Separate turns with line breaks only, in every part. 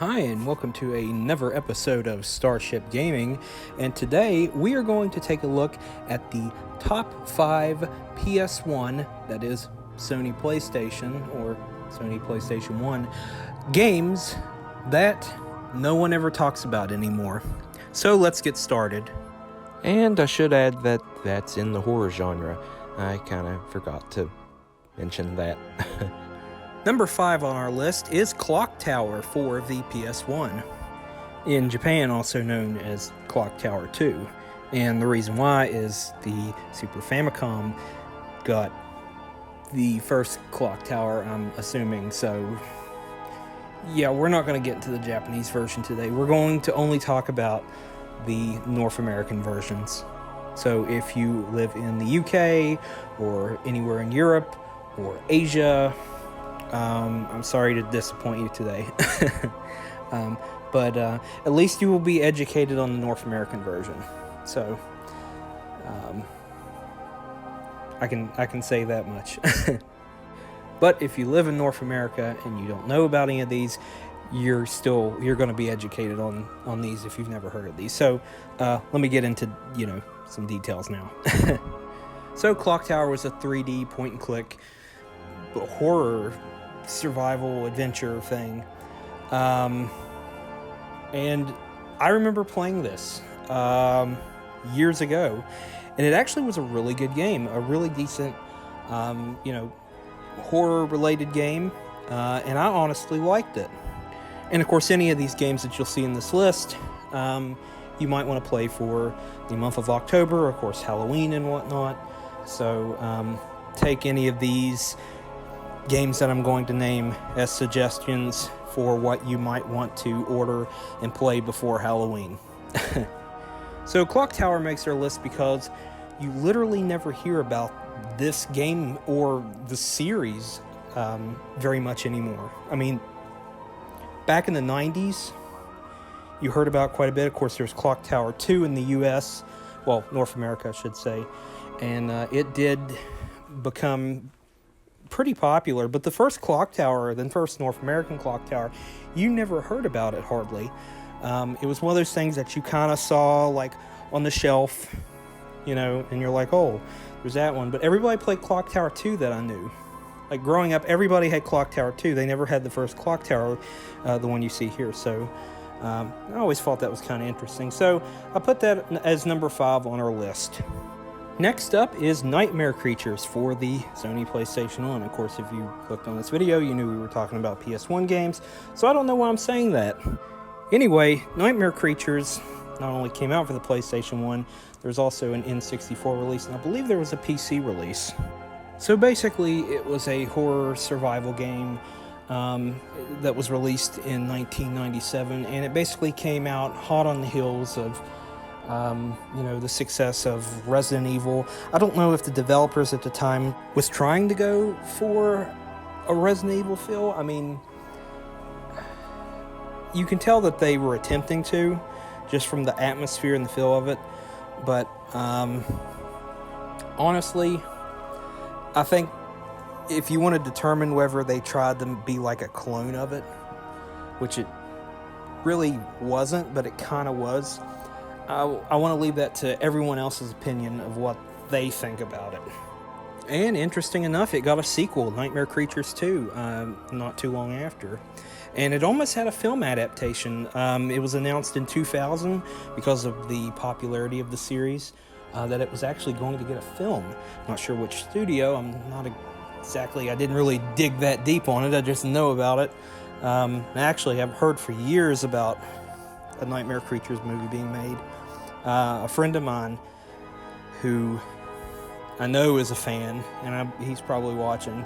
Hi, and welcome to another episode of Starship Gaming, and today we are going to take a look at the top 5 PS1, that is Sony PlayStation or Sony PlayStation 1, games that no one ever talks about anymore. So let's get started.
And I should add that that's in the horror genre. I kind of forgot to mention that.
Number 5 on our list is Clock Tower for the PS1. In Japan, also known as Clock Tower 2. And the reason why is the Super Famicom got the first Clock Tower, I'm assuming. So, yeah, we're not going to get into the Japanese version today. We're going to only talk about the North American versions. So if you live in the UK or anywhere in Europe or Asia, I'm sorry to disappoint you today, but at least you will be educated on the North American version. So I can say that much. But if you live in North America and you don't know about any of these, you're going to be educated on these if you've never heard of these. So let me get into some details now. So Clock Tower was a 3D point and click horror survival adventure thing, and I remember playing this years ago, and it actually was a really good game, a really decent horror related game, and I honestly liked it. And of course, any of these games that you'll see in this list, you might want to play for the month of October, of course Halloween and whatnot. So take any of these games that I'm going to name as suggestions for what you might want to order and play before Halloween. So Clock Tower makes our list because you literally never hear about this game or the series very much anymore. I mean, back in the 90s, you heard about quite a bit. Of course, there's Clock Tower 2 in the US, well, North America, I should say, and it did become pretty popular, but the first Clock Tower, the first North American Clock Tower, you never heard about it hardly. It was one of those things that you kind of saw like on the shelf, and you're like, oh, there's that one. But everybody played Clock Tower 2 that I knew. Like growing up, everybody had Clock Tower 2. They never had the first Clock Tower, the one you see here. So I always thought that was kind of interesting. So I put that as number 5 on our list. Next up is Nightmare Creatures for the Sony PlayStation 1. Of course, if you clicked on this video, you knew we were talking about PS1 games, so I don't know why I'm saying that. Anyway, Nightmare Creatures not only came out for the PlayStation 1, there's also an N64 release, and I believe there was a PC release. So basically, it was a horror survival game that was released in 1997, and it basically came out hot on the heels of the success of Resident Evil. I don't know if the developers at the time was trying to go for a Resident Evil feel. I mean, you can tell that they were attempting to, just from the atmosphere and the feel of it. But honestly, I think if you want to determine whether they tried to be like a clone of it, which it really wasn't, but it kind of was, I want to leave that to everyone else's opinion of what they think about it. And interesting enough, it got a sequel, Nightmare Creatures 2, not too long after. And it almost had a film adaptation. It was announced in 2000 because of the popularity of the series that it was actually going to get a film. Not sure which studio. I didn't really dig that deep on it. I just know about it. Actually, I've heard for years about a Nightmare Creatures movie being made. A friend of mine who I know is a fan, and he's probably watching,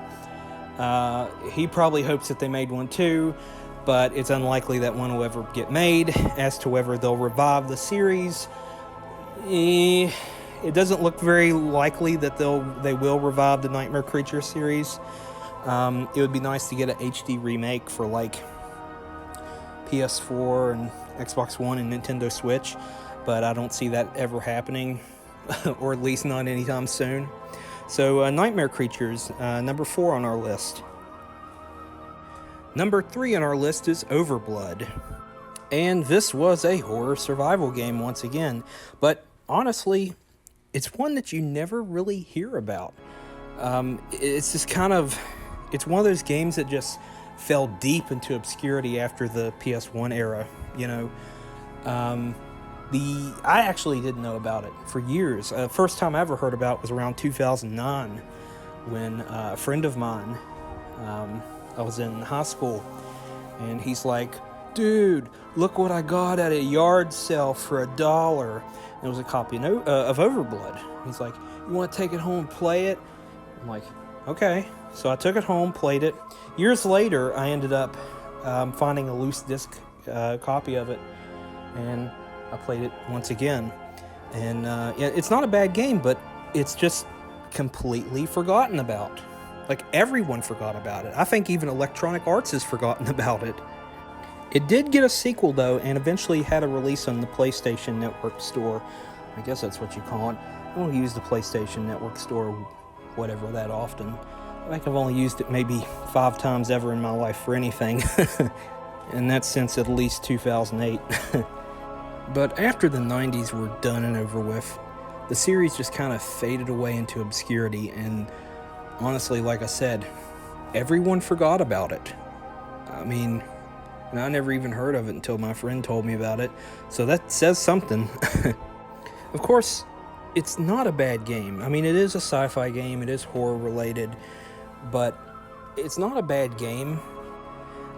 he probably hopes that they made one too, but it's unlikely that one will ever get made. As to whether they'll revive the series, it doesn't look very likely that they will revive the Nightmare Creature series. It would be nice to get an HD remake for like PS4 and Xbox One and Nintendo Switch, but I don't see that ever happening, or at least not anytime soon. So Nightmare Creatures, number 4 on our list. Number 3 on our list is Overblood. And this was a horror survival game once again, but honestly, it's one that you never really hear about. It's just it's one of those games that just fell deep into obscurity after the PS1 era, you know. I actually didn't know about it for years. First time I ever heard about it was around 2009 when a friend of mine, I was in high school, and he's like, dude, look what I got at a yard sale for $1. And it was a copy of Overblood. He's like, you want to take it home and play it? I'm like, okay. So I took it home, played it. Years later, I ended up finding a loose disc copy of it, and I played it once again. And it's not a bad game, but it's just completely forgotten about. Like, everyone forgot about it. I think even Electronic Arts has forgotten about it. It did get a sequel, though, and eventually had a release on the PlayStation Network store. I guess that's what you call it. I don't use the PlayStation Network store, whatever, that often. I think I've only used it maybe 5 times ever in my life for anything. And that's since at least 2008. But after the 90s were done and over with, the series just kind of faded away into obscurity, and honestly, like I said, everyone forgot about it. I mean, and I never even heard of it until my friend told me about it, so that says something. Of course, it's not a bad game. I mean, it is a sci-fi game, it is horror related, but it's not a bad game.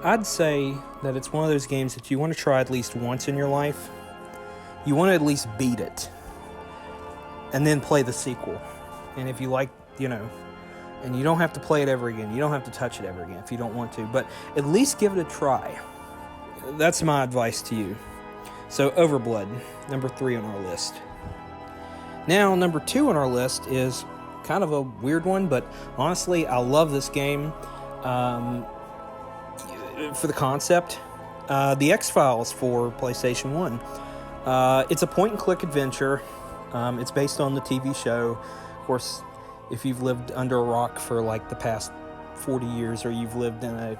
I'd say that it's one of those games that you want to try at least once in your life. You want to at least beat it, and then play the sequel. And if you like, and you don't have to play it ever again. You don't have to touch it ever again if you don't want to, but at least give it a try. That's my advice to you. So Overblood, number 3 on our list. Now, number 2 on our list is kind of a weird one, but honestly, I love this game for the concept. The XFiles for PlayStation 1. It's a point-and-click adventure. It's based on the TV show. Of course, if you've lived under a rock for like the past 40 years, or you've lived in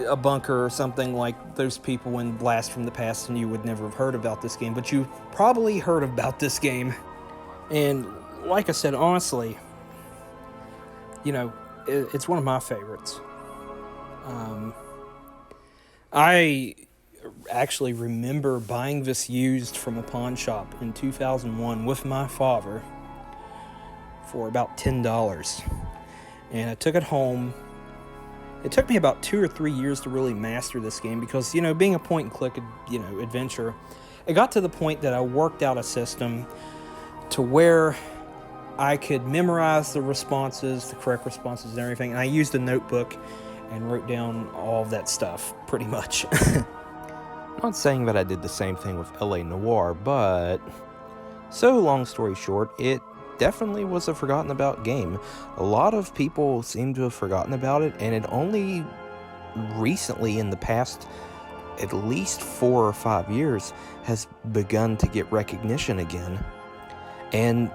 a bunker or something like those people in Blast from the Past, and you would never have heard about this game, but you probably heard about this game. And like I said, honestly, it's one of my favorites. I actually remember buying this used from a pawn shop in 2001 with my father for about $10. And I took it home. It took me about 2 or 3 years to really master this game because, being a point-and-click, adventure, it got to the point that I worked out a system to where I could memorize the responses, the correct responses and everything, and I used a notebook and wrote down all of that stuff, pretty much.
Not saying that I did the same thing with LA Noire, but so long story short, it definitely was a forgotten about game. A lot of people seem to have forgotten about it, and it only recently, in the past at least 4 or 5 years, has begun to get recognition again. And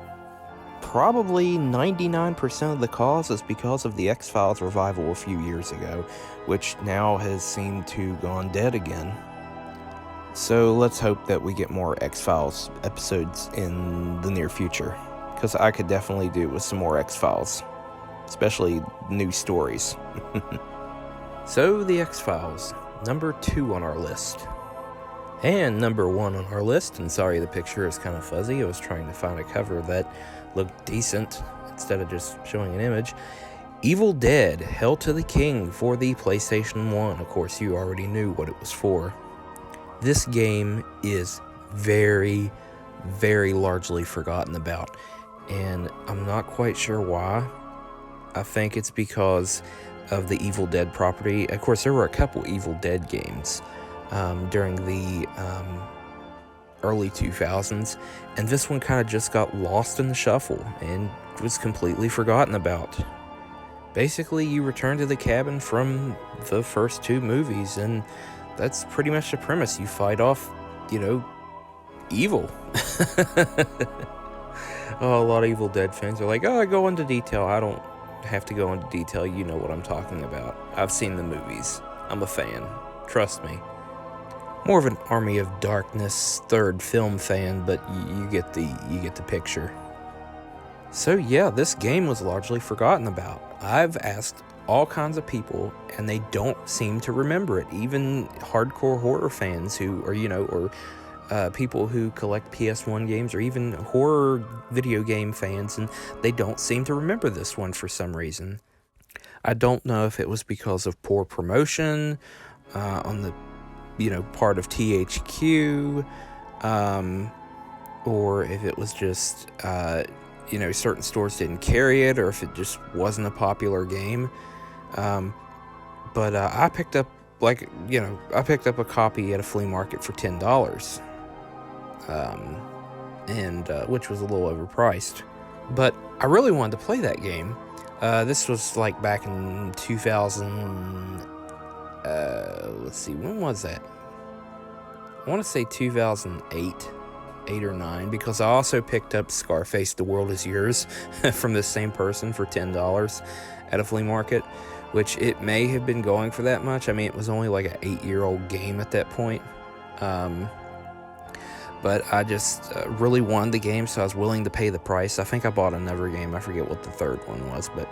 probably 99% of the cause is because of the X-Files revival a few years ago, which now has seemed to gone dead again. So let's hope that we get more X-Files episodes in the near future, because I could definitely do with some more X-Files, especially new stories. So the X-Files, number 2 on our list. And number 1 on our list, and sorry the picture is kind of fuzzy, I was trying to find a cover that looked decent instead of just showing an image. Evil Dead, Hell to the King for the PlayStation 1. Of course, you already knew what it was for. This game is very, very largely forgotten about, and I'm not quite sure why. I think it's because of the Evil Dead property. Of course, there were a couple Evil Dead games during the early 2000s, and this one kind of just got lost in the shuffle and was completely forgotten about. Basically, you return to the cabin from the first 2 movies, and that's pretty much the premise. You fight off, evil. Oh, a lot of Evil Dead fans are like, oh, I go into detail. I don't have to go into detail. You know what I'm talking about. I've seen the movies. I'm a fan. Trust me. More of an Army of Darkness third film fan, but you get the picture. So yeah, this game was largely forgotten about. I've asked all kinds of people, and they don't seem to remember it. Even hardcore horror fans who are, or people who collect PS1 games, or even horror video game fans, and they don't seem to remember this one for some reason. I don't know if it was because of poor promotion on the part of THQ, or if it was just certain stores didn't carry it, or if it just wasn't a popular game. But I picked up a copy at a flea market for $10, and which was a little overpriced. But I really wanted to play that game. This was like back in 2000. Let's see, when was that? I want to say 2008, 8 or 9, because I also picked up Scarface: The World Is Yours from the same person for $10 at a flea market, which it may have been going for that much. I mean, it was only like an 8-year-old game at that point. But I just really wanted the game, so I was willing to pay the price. I think I bought another game. I forget what the third one was, but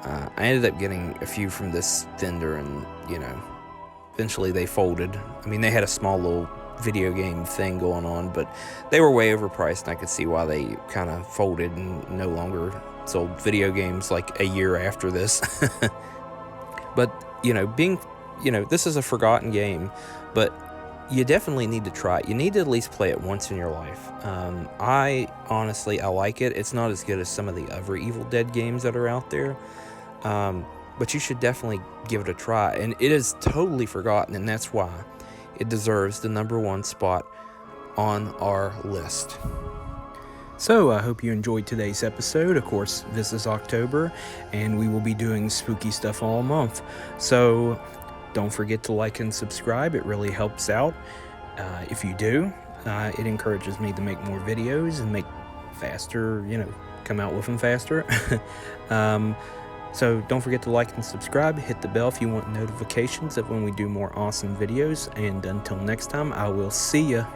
I ended up getting a few from this vendor, and, eventually they folded. I mean, they had a small little video game thing going on, but they were way overpriced, and I could see why they kind of folded and no longer sold video games like a year after this. But, this is a forgotten game, but you definitely need to try it. You need to at least play it once in your life. I like it. It's not as good as some of the other Evil Dead games that are out there. But you should definitely give it a try. And it is totally forgotten, and that's why it deserves the #1 spot on our list. So I hope you enjoyed today's episode. Of course, this is October, and we will be doing spooky stuff all month. So don't forget to like and subscribe. It really helps out. If you do, it encourages me to make more videos and make faster, come out with them faster. So don't forget to like and subscribe. Hit the bell if you want notifications of when we do more awesome videos. And until next time, I will see ya.